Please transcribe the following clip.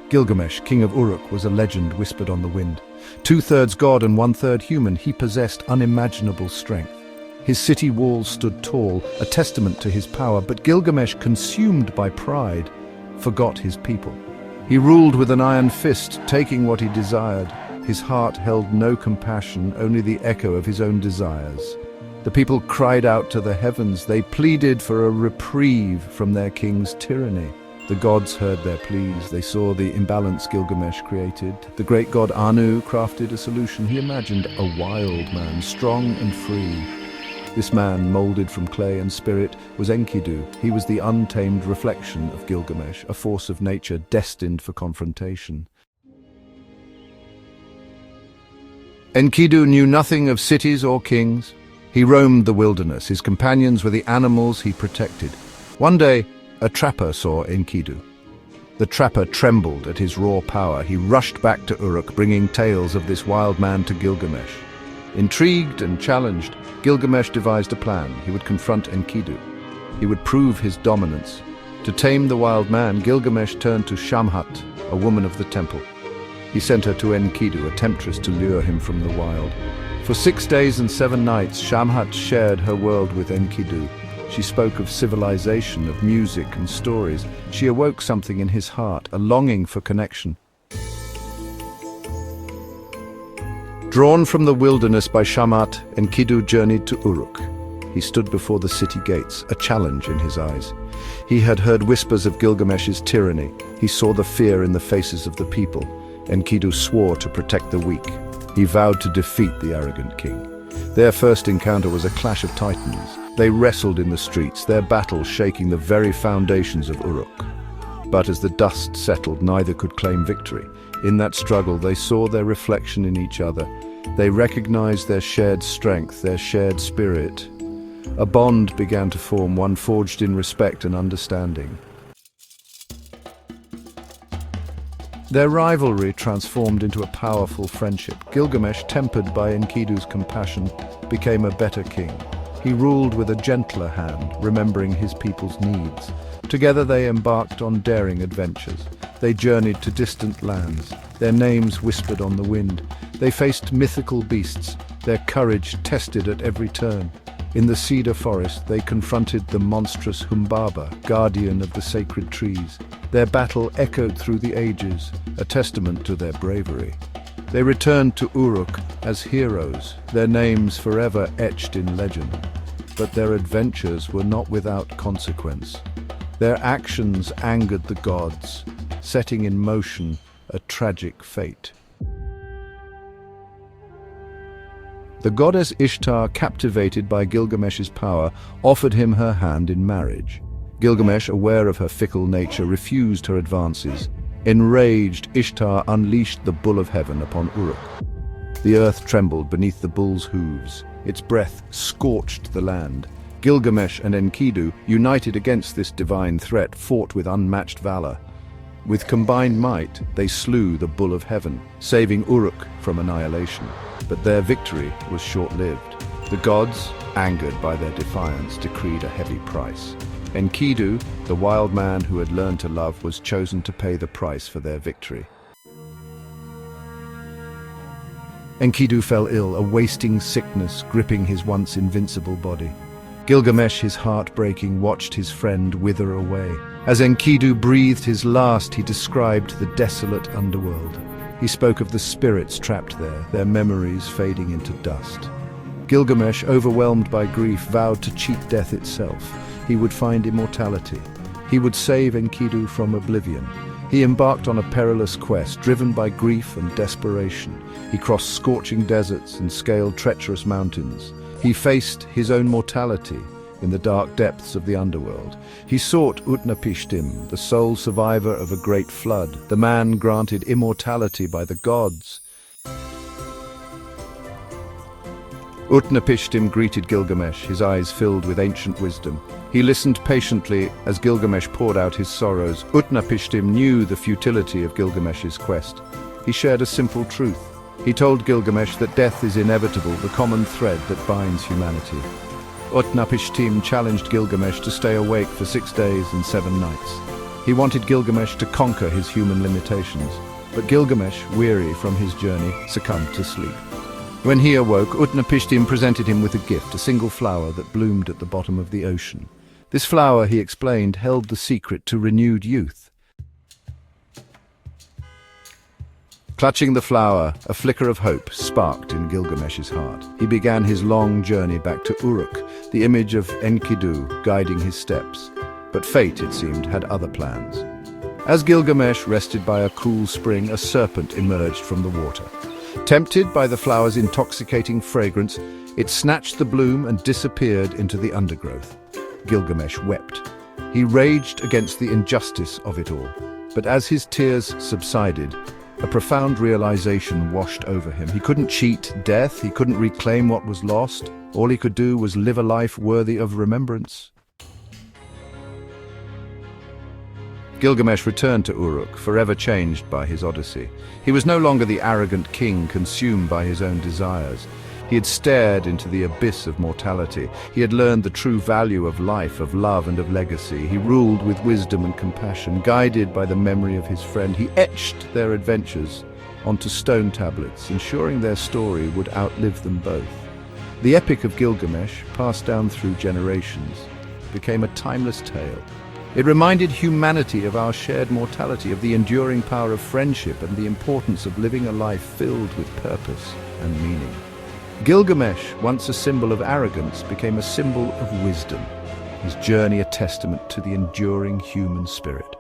Gilgamesh, king of Uruk, was a legend whispered on the wind. 2/3 god and 1/3 human, he possessed unimaginable strength. His city walls stood tall, a testament to his power, but Gilgamesh, consumed by pride, forgot his people. He ruled with an iron fist, taking what he desired. His heart held no compassion, only the echo of his own desires. The people cried out to the heavens. They pleaded for a reprieve from their king's tyranny. The gods heard their pleas. They saw the imbalance Gilgamesh created. The great god Anu crafted a solution. He imagined a wild man, strong and free. This man, molded from clay and spirit, was Enkidu. He was the untamed reflection of Gilgamesh, a force of nature destined for confrontation. Enkidu knew nothing of cities or kings. He roamed the wilderness. His companions were the animals he protected. One day, a trapper saw Enkidu. The trapper trembled at his raw power. He rushed back to Uruk, bringing tales of this wild man to Gilgamesh. Intrigued and challenged, Gilgamesh devised a plan. He would confront Enkidu. He would prove his dominance. To tame the wild man, Gilgamesh turned to Shamhat, a woman of the temple. He sent her to Enkidu, a temptress, to lure him from the wild. For 6 days and 7 nights, Shamhat shared her world with Enkidu. She spoke of civilization, of music and stories. She awoke something in his heart, a longing for connection. Drawn from the wilderness by Shamhat, Enkidu journeyed to Uruk. He stood before the city gates, a challenge in his eyes. He had heard whispers of Gilgamesh's tyranny. He saw the fear in the faces of the people. Enkidu swore to protect the weak. He vowed to defeat the arrogant king. Their first encounter was a clash of titans. They wrestled in the streets, their battle shaking the very foundations of Uruk. But as the dust settled, neither could claim victory. In that struggle, they saw their reflection in each other. They recognized their shared strength, their shared spirit. A bond began to form, one forged in respect and understanding. Their rivalry transformed into a powerful friendship. Gilgamesh, tempered by Enkidu's compassion, became a better king. He ruled with a gentler hand, remembering his people's needs. Together they embarked on daring adventures. They journeyed to distant lands, their names whispered on the wind. They faced mythical beasts, their courage tested at every turn. In the cedar forest, they confronted the monstrous Humbaba, guardian of the sacred trees. Their battle echoed through the ages, a testament to their bravery. They returned to Uruk as heroes, their names forever etched in legend. But their adventures were not without consequence. Their actions angered the gods, setting in motion a tragic fate. The goddess Ishtar, captivated by Gilgamesh's power, offered him her hand in marriage. Gilgamesh, aware of her fickle nature, refused her advances. Enraged, Ishtar unleashed the bull of heaven upon Uruk. The earth trembled beneath the bull's hooves. Its breath scorched the land. Gilgamesh and Enkidu, united against this divine threat, fought with unmatched valor. With combined might, they slew the bull of heaven, saving Uruk from annihilation. But their victory was short-lived. The gods, angered by their defiance, decreed a heavy price. Enkidu, the wild man who had learned to love, was chosen to pay the price for their victory. Enkidu fell ill, a wasting sickness gripping his once invincible body. Gilgamesh, his heart breaking, watched his friend wither away. As Enkidu breathed his last, he described the desolate underworld. He spoke of the spirits trapped there, their memories fading into dust. Gilgamesh, overwhelmed by grief, vowed to cheat death itself. He would find immortality. He would save Enkidu from oblivion. He embarked on a perilous quest, driven by grief and desperation. He crossed scorching deserts and scaled treacherous mountains. He faced his own mortality in the dark depths of the underworld. He sought Utnapishtim, the sole survivor of a great flood, the man granted immortality by the gods. Utnapishtim greeted Gilgamesh, his eyes filled with ancient wisdom. He listened patiently as Gilgamesh poured out his sorrows. Utnapishtim knew the futility of Gilgamesh's quest. He shared a simple truth. He told Gilgamesh that death is inevitable, the common thread that binds humanity. Utnapishtim challenged Gilgamesh to stay awake for 6 days and 7 nights. He wanted Gilgamesh to conquer his human limitations, but Gilgamesh, weary from his journey, succumbed to sleep. When he awoke, Utnapishtim presented him with a gift, a single flower that bloomed at the bottom of the ocean. This flower, he explained, held the secret to renewed youth. Clutching the flower, a flicker of hope sparked in Gilgamesh's heart. He began his long journey back to Uruk, the image of Enkidu guiding his steps. But fate, it seemed, had other plans. As Gilgamesh rested by a cool spring, a serpent emerged from the water. Tempted by the flower's intoxicating fragrance, it snatched the bloom and disappeared into the undergrowth. Gilgamesh wept. He raged against the injustice of it all. But as his tears subsided, a profound realization washed over him. He couldn't cheat death, he couldn't reclaim what was lost. All he could do was live a life worthy of remembrance. Gilgamesh returned to Uruk, forever changed by his odyssey. He was no longer the arrogant king consumed by his own desires. He had stared into the abyss of mortality. He had learned the true value of life, of love and of legacy. He ruled with wisdom and compassion, guided by the memory of his friend. He etched their adventures onto stone tablets, ensuring their story would outlive them both. The epic of Gilgamesh, passed down through generations, became a timeless tale. It reminded humanity of our shared mortality, of the enduring power of friendship and the importance of living a life filled with purpose and meaning. Gilgamesh, once a symbol of arrogance, became a symbol of wisdom, his journey a testament to the enduring human spirit.